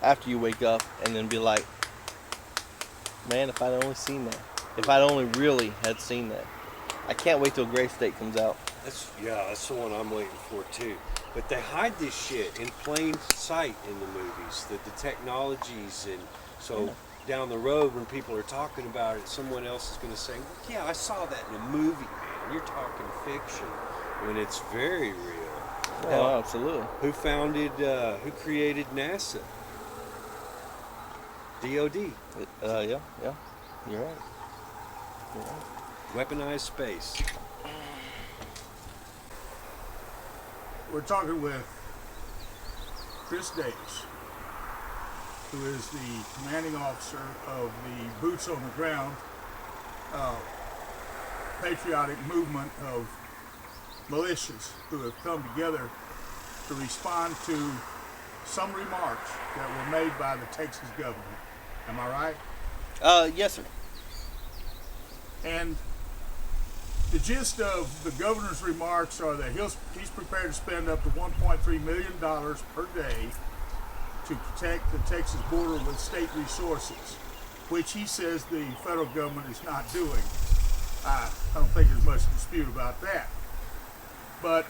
after you wake up and then be like, man, if I'd only seen that. If I'd only really had seen that. I can't wait till Gray State comes out. That's the one I'm waiting for too. But they hide this shit in plain sight in the movies, the technologies, and so down the road when people are talking about it, someone else is going to say, well, yeah, I saw that in a movie, man. You're talking fiction when it's very real. Oh, absolutely. Who created NASA? DOD. Yeah, you're right. Weaponized space. We're talking with Chris Davis, who is the commanding officer of the Boots on the Ground patriotic movement of militias who have come together to respond to some remarks that were made by the Texas government. Am I right? Yes, sir. And the gist of the governor's remarks are that he's prepared to spend up to $1.3 million per day to protect the Texas border with state resources, which he says the federal government is not doing. I don't think there's much dispute about that. But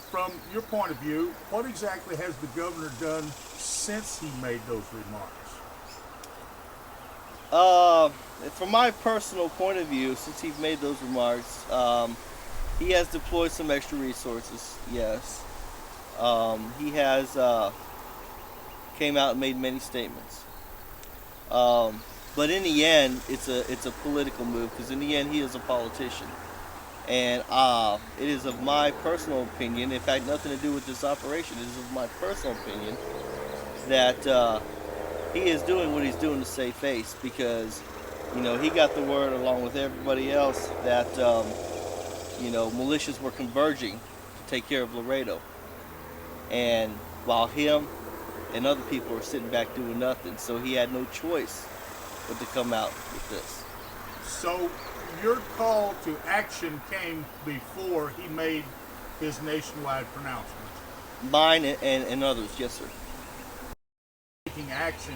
from your point of view, what exactly has the governor done since he made those remarks? From my personal point of view, since he made those remarks, he has deployed some extra resources, yes. He has came out and made many statements. But in the end, it's a political move, because in the end, he is a politician. And it is of my personal opinion, in fact, nothing to do with this operation, it is of my personal opinion, that he is doing what he's doing to save face, because, he got the word along with everybody else that, militias were converging to take care of Laredo. And while him and other people were sitting back doing nothing, so he had no choice but to come out with this. So your call to action came before he made his nationwide pronouncement? Mine and others, yes, sir. Taking action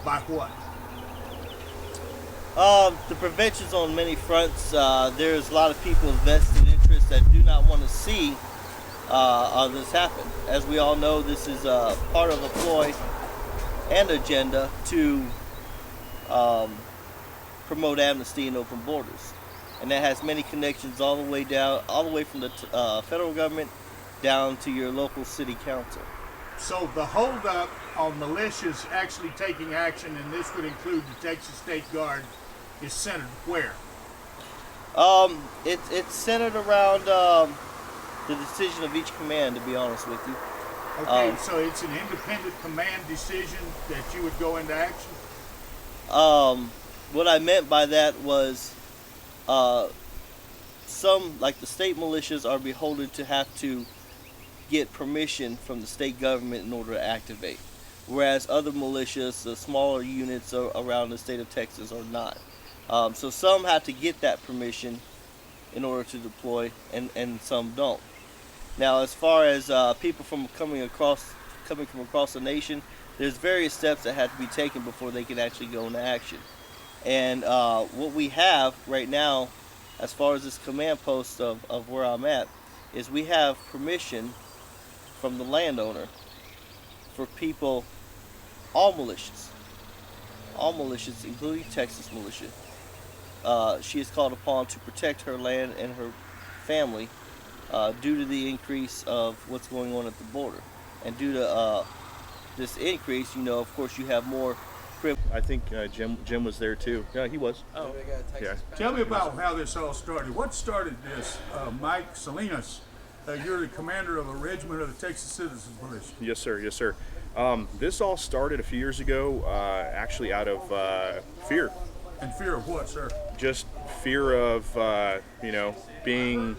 by what? The prevention's on many fronts. There's a lot of people with vested interests that do not want to see this happen. As we all know, this is part of a ploy and agenda to promote amnesty and open borders, and that has many connections all the way from the federal government down to your local city council. So the holdup on militias actually taking action, and this would include the Texas State Guard, is centered where? It's centered around the decision of each command, to be honest with you. Okay, so it's an independent command decision that you would go into action? What I meant by that was some, like the state militias, are beholden to have to get permission from the state government in order to activate, whereas other militias, the smaller units around the state of Texas, are not. So some have to get that permission in order to deploy, and some don't. Now, as far as people coming from across the nation, there's various steps that have to be taken before they can actually go into action. And what we have right now, as far as this command post of where I'm at, is we have permission from the landowner for people, all militias, including Texas militia. She is called upon to protect her land and her family due to the increase of what's going on at the border. And due to this increase, of course, you have more. I think Jim was there too. Yeah, he was. Oh, yeah. Tell me about how this all started. What started this? Mike Salinas, you're the commander of a regiment of the Texas Citizens Militia. Yes, sir. Yes, sir. This all started a few years ago, actually out of fear. And fear of what, sir? Just fear of, being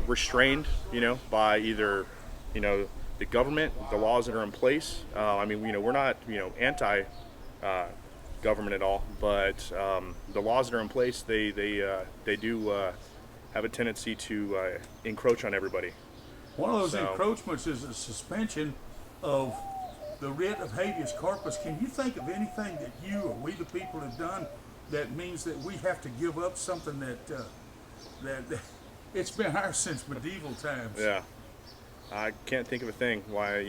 restrained, by either, the government, the laws that are in place. We're not, anti-government at all, but the laws that are in place, they do have a tendency to encroach on everybody. One of those encroachments is a suspension of the writ of habeas corpus, can you think of anything that you or we the people have done that means that we have to give up something that it's been ours since medieval times? Yeah. I can't think of a thing why,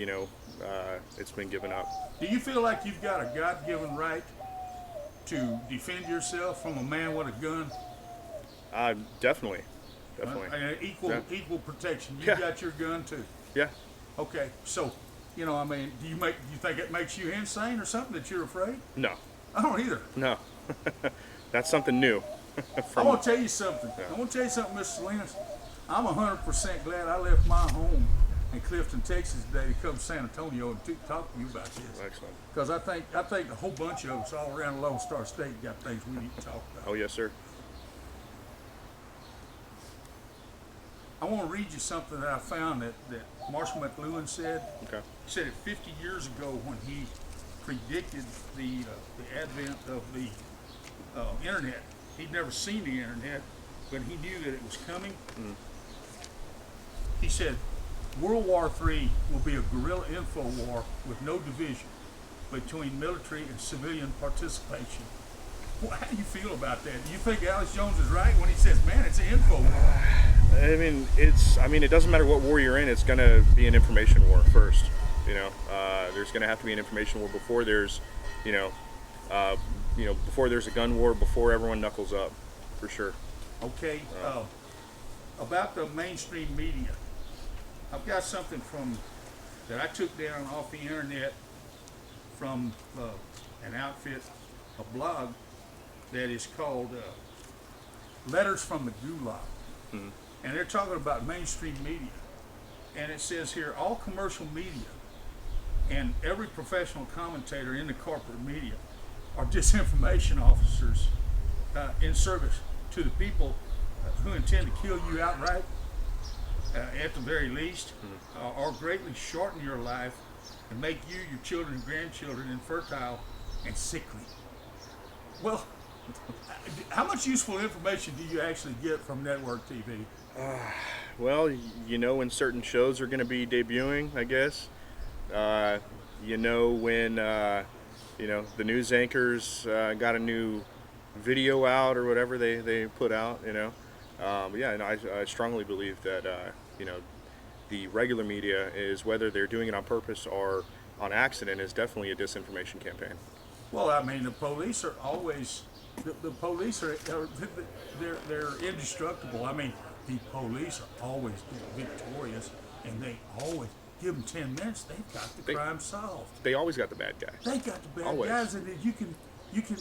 it's been given up. Do you feel like you've got a God-given right to defend yourself from a man with a gun? Definitely. Equal protection. You Yeah. got your gun too. Yeah. Okay, so do you think it makes you insane or something that you're afraid? No. I don't either. No. That's something new. I want to tell you something. Mr. Salinas. I'm 100% glad I left my home in Clifton, Texas today to come to San Antonio and talk to you about this. Excellent. Because I think a whole bunch of us all around the Lone Star State got things we need to talk about. Oh, yes, sir. I want to read you something that I found that Marshall McLuhan said. Okay. He said it 50 years ago when he predicted the advent of the internet. He'd never seen the internet, but he knew that it was coming. Mm. He said, World War III will be a guerrilla info war with no division between military and civilian participation. Well, how do you feel about that? Do you think Alex Jones is right when he says, man, it's an info war? It doesn't matter what war you're in, it's going to be an information war first. There's going to have to be an information war before there's, before there's a gun war, before everyone knuckles up, for sure. Okay, about the mainstream media, I've got something that I took down off the internet from an outfit, a blog that is called Letters from the Gulag. Mm-hmm. And they're talking about mainstream media. And it says here, all commercial media and every professional commentator in the corporate media are disinformation officers in service to the people who intend to kill you outright, at the very least, or greatly shorten your life and make you, your children and grandchildren infertile and sickly. Well, how much useful information do you actually get from network TV? Well, when certain shows are going to be debuting, I guess. When the news anchors got a new video out or whatever they put out, I strongly believe that, the regular media is, whether they're doing it on purpose or on accident, is definitely a disinformation campaign. Well, the police are always, the police are they're indestructible. The police are always victorious, and they always give them 10 minutes. They've got the crime solved. They always got the bad guy. They got the bad Always. guys, and you can,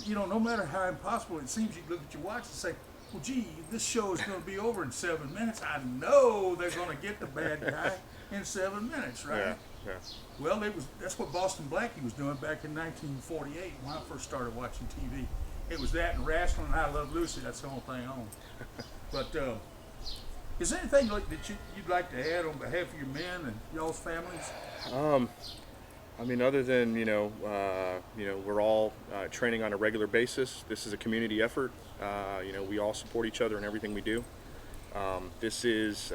no matter how impossible it seems, you look at your watch and say, well, gee, this show is going to be over in 7 minutes. I know they're going to get the bad guy in 7 minutes, right? Yeah. Well, that's what Boston Blackie was doing back in 1948 when I first started watching TV. It was that and Wrestling and I Love Lucy. That's the only thing on. But is there anything that you'd like to add on behalf of your men and y'all's families? Other than we're all training on a regular basis. This is a community effort. We all support each other in everything we do. This is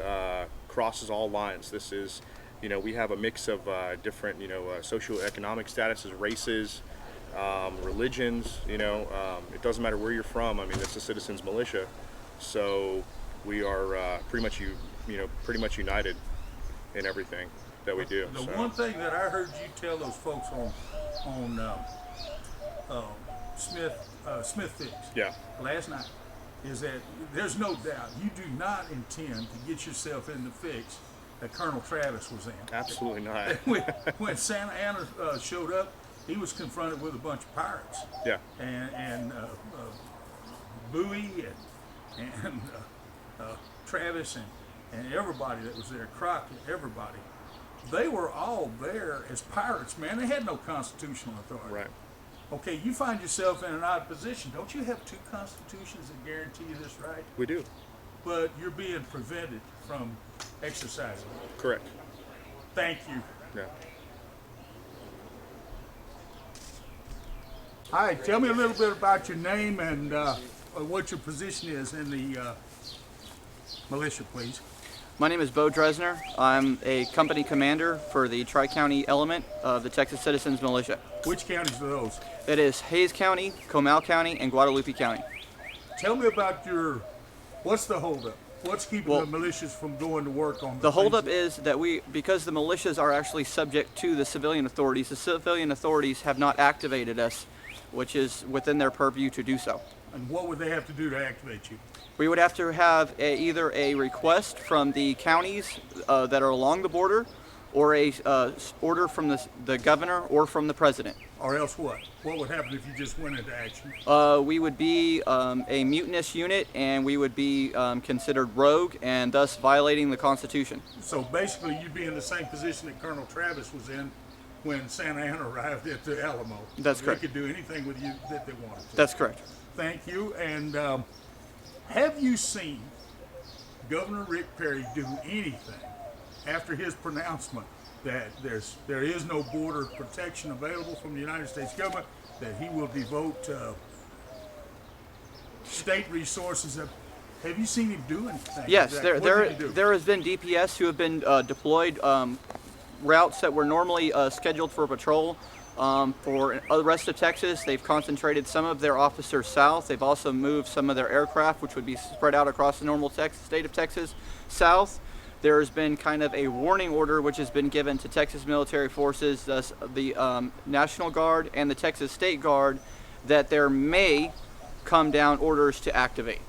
crosses all lines. This is, we have a mix of different, socioeconomic statuses, races, religions. It doesn't matter where you're from. It's a citizens militia, so we are pretty much united in everything that we do. The one thing that I heard you tell those folks on Smith Fix last night is that there's no doubt you do not intend to get yourself in the fix that Colonel Travis was in. Absolutely not. when Santa Anna showed up, he was confronted with a bunch of pirates. Yeah. And Bowie and Travis and everybody that was there, Crockett, everybody. They were all there as pirates, man. They had no constitutional authority. Right. Okay, you find yourself in an odd position. Don't you have 2 constitutions that guarantee you this right? We do. But you're being prevented from exercising it. Correct. Thank you. Yeah. All right, tell me a little bit about your name and what your position is in the militia, please. My name is Bo Dresner. I'm a company commander for the Tri-County element of the Texas Citizens Militia. Which counties are those? It is Hays County, Comal County, and Guadalupe County. Tell me about what's the holdup? What's keeping Well, the militias from going to work on The holdup things? is that because the militias are actually subject to the civilian authorities have not activated us, which is within their purview to do so. And what would they have to do to activate you? We would have to have either a request from the counties that are along the border, or a order from the governor or from the president. Or else what? What would happen if you just went into action? We would be a mutinous unit, and we would be considered rogue and thus violating the Constitution. So basically, you'd be in the same position that Colonel Travis was in when Santa Anna arrived at the Alamo. That's correct. They could do anything with you that they wanted to. That's correct. Thank you. And have you seen Governor Rick Perry do anything after his pronouncement that there is no border protection available from the United States government, that he will devote state resources? Have you seen him do anything? Yes, Exactly. What did he do? there has been DPS who have been deployed routes that were normally scheduled for patrol for the rest of Texas. They've concentrated some of their officers south. They've also moved some of their aircraft, which would be spread out across the normal state of Texas, south. There has been kind of a warning order which has been given to Texas military forces, thus the National Guard and the Texas State Guard, that there may come down orders to activate.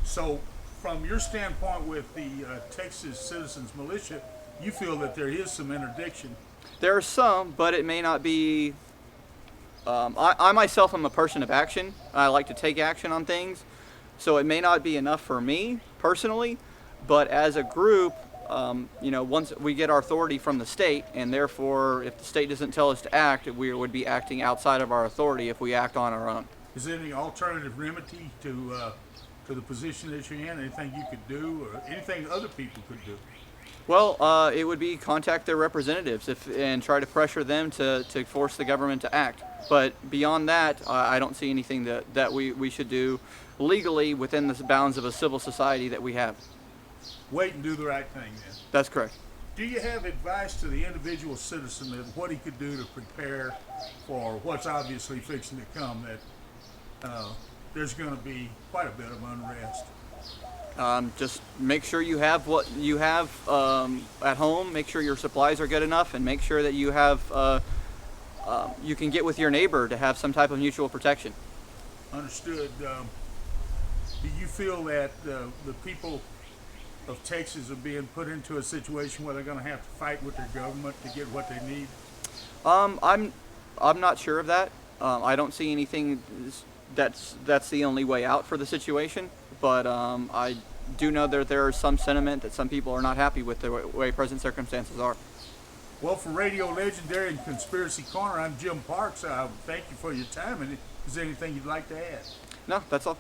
So, from your standpoint with the Texas Citizens Militia, you feel that there is some interdiction. There are some, but it may not be. I myself am a person of action. I like to take action on things, so it may not be enough for me personally, but as a group, once we get our authority from the state, and therefore, if the state doesn't tell us to act, we would be acting outside of our authority if we act on our own. Is there any alternative remedy to the position that you're in? Anything you could do, or anything other people could do? Well, it would be contact their representatives and try to pressure them to force the government to act. But beyond that, I don't see anything that we should do legally within the bounds of a civil society that we have. Wait and do the right thing then. That's correct. Do you have advice to the individual citizen of what he could do to prepare for what's obviously fixing to come, that there's going to be quite a bit of unrest? Just make sure you have what you have at home. Make sure your supplies are good enough, and make sure that you have you can get with your neighbor to have some type of mutual protection. Understood. Do you feel that the people of Texas are being put into a situation where they're going to have to fight with their government to get what they need? I'm not sure of that. I don't see anything that's the only way out for the situation. But I do know that there is some sentiment that some people are not happy with the way present circumstances are. Well, for Radio Legendary and Conspiracy Corner, I'm Jim Parks. Thank you for your time. And is there anything you'd like to add? No, that's all.